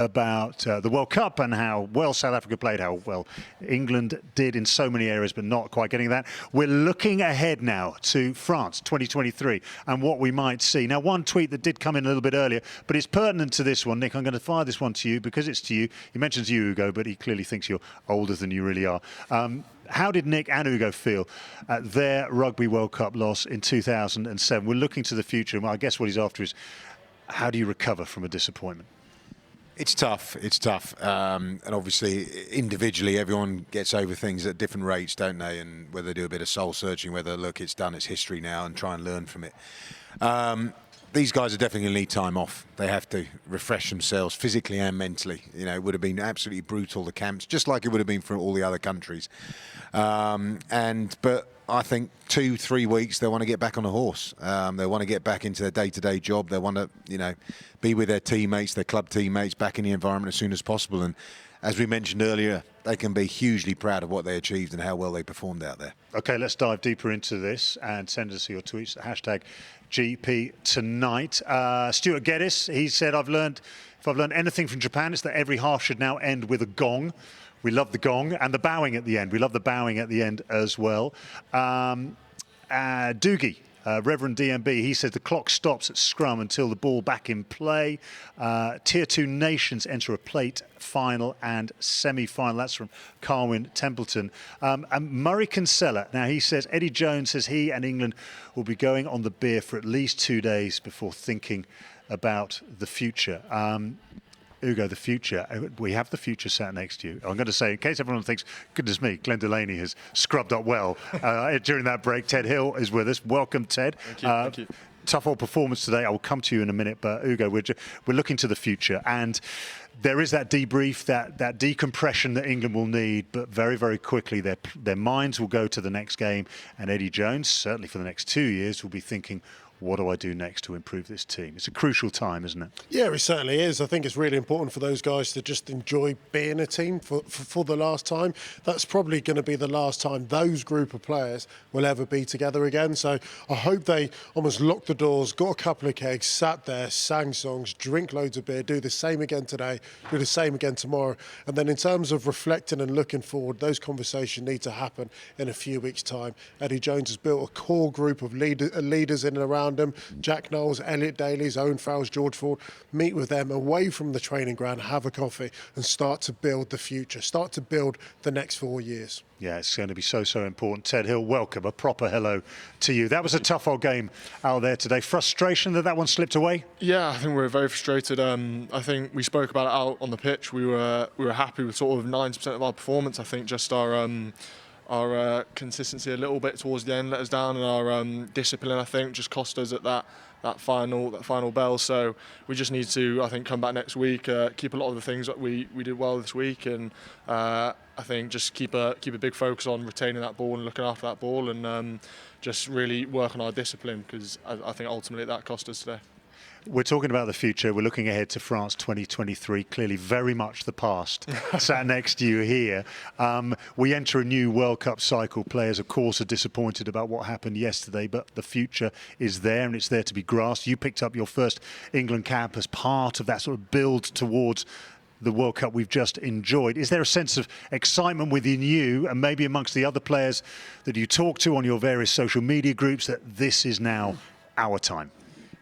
about the World Cup and how well South Africa played, how well England did in so many areas, but not quite getting that. We're looking ahead now to France 2023 and what we might see. Now, one tweet that did come in a little bit earlier, but it's pertinent to this one. Nick, I'm going to fire this one to you because it's to you. He mentions you, Ugo, but he clearly thinks you're older than you really are. How did Nick and Ugo feel at their Rugby World Cup loss in 2007? We're looking to the future, and I guess what he's after is, how do you recover from a disappointment? It's tough. It's tough. And obviously, individually, everyone gets over things at different rates, don't they? And whether they do a bit of soul searching, whether, look, it's done, it's history now, and try and learn from it. These guys are definitely going to need time off. They have to refresh themselves physically and mentally. You know, it would have been absolutely brutal, the camps, just like it would have been for all the other countries. But I think 2-3 weeks, they want to get back on a horse. They want to get back into their day-to-day job. They want to, you know, be with their teammates, their club teammates, back in the environment as soon as possible. And as we mentioned earlier, they can be hugely proud of what they achieved and how well they performed out there. OK, let's dive deeper into this and send us your tweets. Hashtag GP Tonight. Stuart Geddes, he said, if I've learned anything from Japan, it's that every half should now end with a gong. We love the gong and the bowing at the end. We love the bowing at the end as well. Doogie, Reverend DMB, he says the clock stops at scrum until the ball back in play. Tier 2 nations enter a plate final and semi-final. That's from Carwyn Templeton. And Murray Kinsella, now he says, Eddie Jones says he and England will be going on the beer for at least 2 days before thinking about the future. Ugo, the future. We have the future sat next to you. I'm going to say, in case everyone thinks, goodness me, Glenn Delaney has scrubbed up well during that break. Ted Hill is with us. Welcome, Ted. Thank you. Thank you. Tough old performance today. I will come to you in a minute, but Ugo, we're looking to the future, and there is that debrief, that decompression that England will need, but very, very quickly their minds will go to the next game, and Eddie Jones, certainly for the next 2 years, will be thinking, what do I do next to improve this team? It's a crucial time, isn't it? Yeah, it certainly is. I think it's really important for those guys to just enjoy being a team for the last time. That's probably going to be the last time those group of players will ever be together again. So I hope they almost locked the doors, got a couple of kegs, sat there, sang songs, drink loads of beer, do the same again today, do the same again tomorrow. And then in terms of reflecting and looking forward, those conversations need to happen in a few weeks' time. Eddie Jones has built a core group of leaders in and around them. Jack Knowles, Elliot Daly's, Owen Farrell's, George Ford. Meet with them away from the training ground, have a coffee and start to build the future, start to build the next 4 years. Yeah, it's going to be so important. Ted Hill, welcome. A proper hello to you. That was a tough old game out there today. Frustration that one slipped away? Yeah, I think we were very frustrated. I think we spoke about it out on the pitch. We were happy with sort of 90% of our performance. I think just our consistency a little bit towards the end let us down, and our discipline, I think, just cost us at that final bell. So we just need to, I think, come back next week, keep a lot of the things that we did well this week, and I think just keep a big focus on retaining that ball and looking after that ball, and just really work on our discipline, because I think ultimately that cost us today. We're talking about the future. We're looking ahead to France 2023. Clearly very much the past sat next to you here. We enter a new World Cup cycle. Players, of course, are disappointed about what happened yesterday, but the future is there, and it's there to be grasped. You picked up your first England cap as part of that sort of build towards the World Cup we've just enjoyed. Is there a sense of excitement within you and maybe amongst the other players that you talk to on your various social media groups that this is now our time?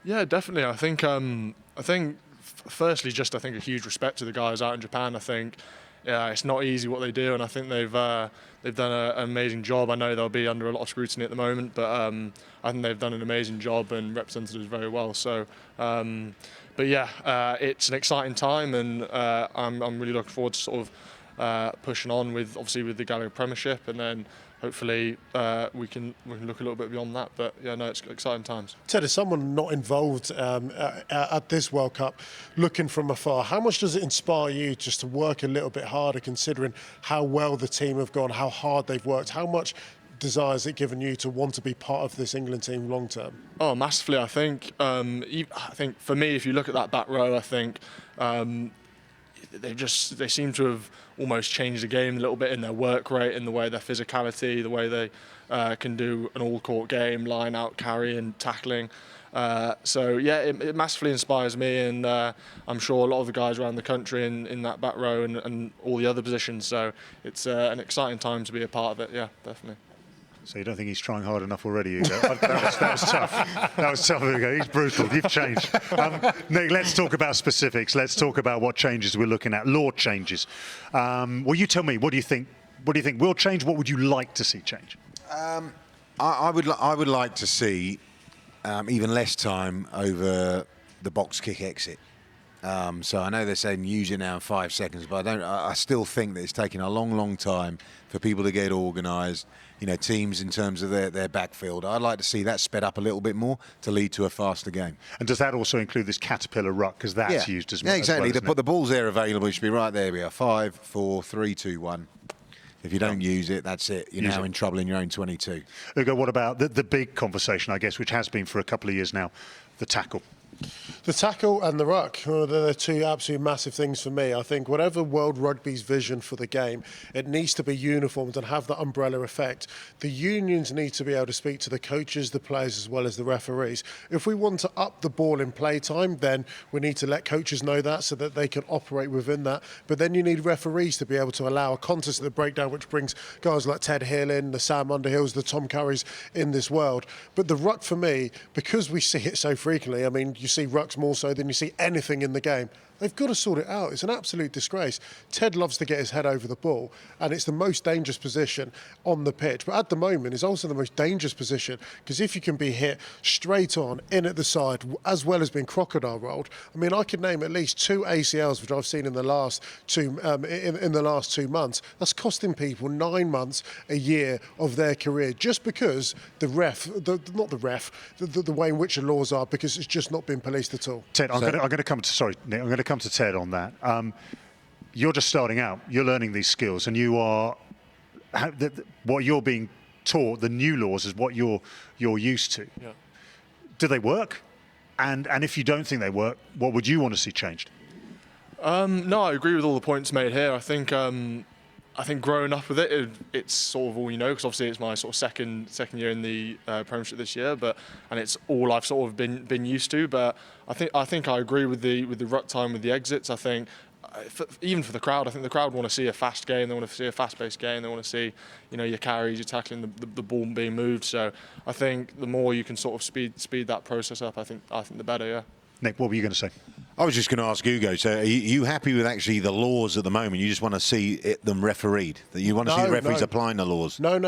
Yeah, definitely. I think firstly, just I think a huge respect to the guys out in Japan. I think it's not easy what they do, and I think they've done an amazing job. I know they'll be under a lot of scrutiny at the moment, but I think they've done an amazing job and represented us very well. So, but yeah, it's an exciting time, and I'm really looking forward to sort of pushing on with the Gallagher Premiership, and then hopefully we can look a little bit beyond that. But yeah, no, it's exciting times. Ted, as someone not involved at this World Cup, looking from afar, how much does it inspire you just to work a little bit harder, considering how well the team have gone, how hard they've worked? How much desire has it given you to want to be part of this England team long term? Oh, massively. I think for me, if you look at that back row, I think they seem to have almost changed the game a little bit in their work rate, in the way their physicality, the way they can do an all-court game, line out, carry and tackling. So yeah, it massively inspires me, and I'm sure a lot of the guys around the country in that back row and all the other positions. So it's an exciting time to be a part of it. Yeah, definitely. So you don't think he's trying hard enough already, Ugo? That was tough. That was tough, Ugo. He's brutal. You've changed. Nick, let's talk about specifics. Let's talk about what changes we're looking at. Law changes. Well, you tell me. What do you think? What do you think will change? What would you like to see change? I would like to see even less time over the box kick exit. So I know they're saying use it now in 5 seconds, but I still think that it's taking a long time for people to get organised. You know, teams in terms of their backfield. I'd like to see that sped up a little bit more to lead to a faster game. And does that also include this caterpillar ruck? Because that's used as much. Yeah, exactly. As well, the ball's there available. It should be right there. We are 5, 4, 3, 2, 1. If you don't use it, that's it. You're now in trouble in your own 22. Ugo, what about the big conversation, I guess, which has been for a couple of years now, the tackle? The tackle and the ruck, they're two absolute massive things for me. I think whatever World Rugby's vision for the game, it needs to be uniformed and have that umbrella effect. The unions need to be able to speak to the coaches, the players, as well as the referees. If we want to up the ball in playtime, then we need to let coaches know that so that they can operate within that. But then you need referees to be able to allow a contest at the breakdown, which brings guys like Ted Hill in, the Sam Underhills, the Tom Currys in this world. But the ruck for me, because we see it so frequently, I mean, you see rucks more so than you see anything in the game. They've got to sort it out. It's an absolute disgrace. Ted loves to get his head over the ball, and it's the most dangerous position on the pitch. But at the moment, it's also the most dangerous position, because if you can be hit straight on, in at the side, as well as being crocodile rolled, I mean, I could name at least 2 ACLs, which I've seen in the last 2 in the last 2 months. That's costing people 9 months, a year of their career, just because the way in which the laws are, because it's just not been policed at all. Ted, I'm going to come to, sorry, Nick, I'm going to come to Ted on that. You're just starting out. You're learning these skills, and you are what you're being taught. The new laws is what you're used to. Yeah. Do they work? And if you don't think they work, what would you want to see changed? No, I agree with all the points made here. I think growing up with it's sort of all you know, because obviously it's my sort of second year in the Premiership this year, and it's all I've sort of been used to. But I think I agree with the ruck time, with the exits. I think even for the crowd, I think the crowd want to see a fast game. They want to see a fast-paced game. They want to see, you know, your carries, your tackling, the ball being moved. So I think the more you can sort of speed that process up, I think the better. Yeah. Nick, what were you going to say? I was just going to ask Ugo, so are you happy with actually the laws at the moment? You just want to see them refereed? That you want to see the referees applying the laws? No.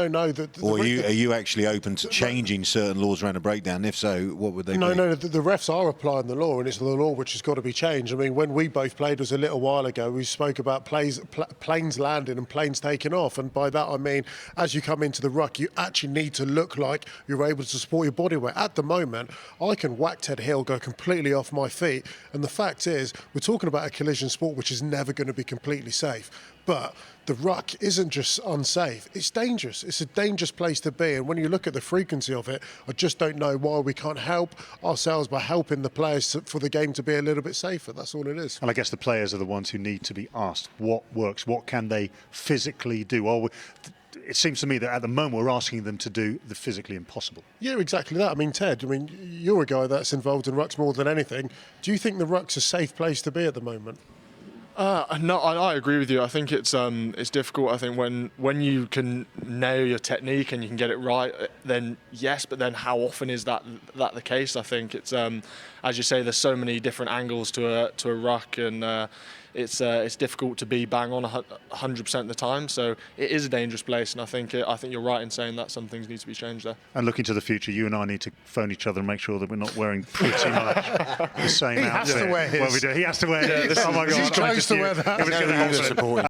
Or are you actually open to changing certain laws around a breakdown? If so, what would they be? No, the refs are applying the law, and it's the law which has got to be changed. I mean, when we both played, it was a little while ago, we spoke about planes landing and planes taking off, and by that I mean, as you come into the ruck, you actually need to look like you're able to support your body weight. At the moment, I can whack Ted Hill, go completely off my feet, and the fact is, we're talking about a collision sport which is never going to be completely safe. But the ruck isn't just unsafe, it's dangerous. It's a dangerous place to be, and when you look at the frequency of it, I just don't know why we can't help ourselves by helping the players for the game to be a little bit safer. That's all it is. And I guess the players are the ones who need to be asked what works, what can they physically do. It seems to me that at the moment we're asking them to do the physically impossible. Yeah, exactly that. I mean, Ted, you're a guy that's involved in rucks more than anything. Do you think the ruck's a safe place to be at the moment? No, I agree with you. I think it's difficult. I think when you can nail your technique and you can get it right, then yes. But then how often is that the case? I think it's as you say, there's so many different angles to a ruck, and it's difficult to be bang on 100% of the time. So it is a dangerous place, and I think you're right in saying that some things need to be changed there. And looking to the future, you and I need to phone each other and make sure that we're not wearing pretty much the same outfit. He has to wear his. Well, we do. He has to wear his. Oh my God! He's close to wear that. It was going to happen.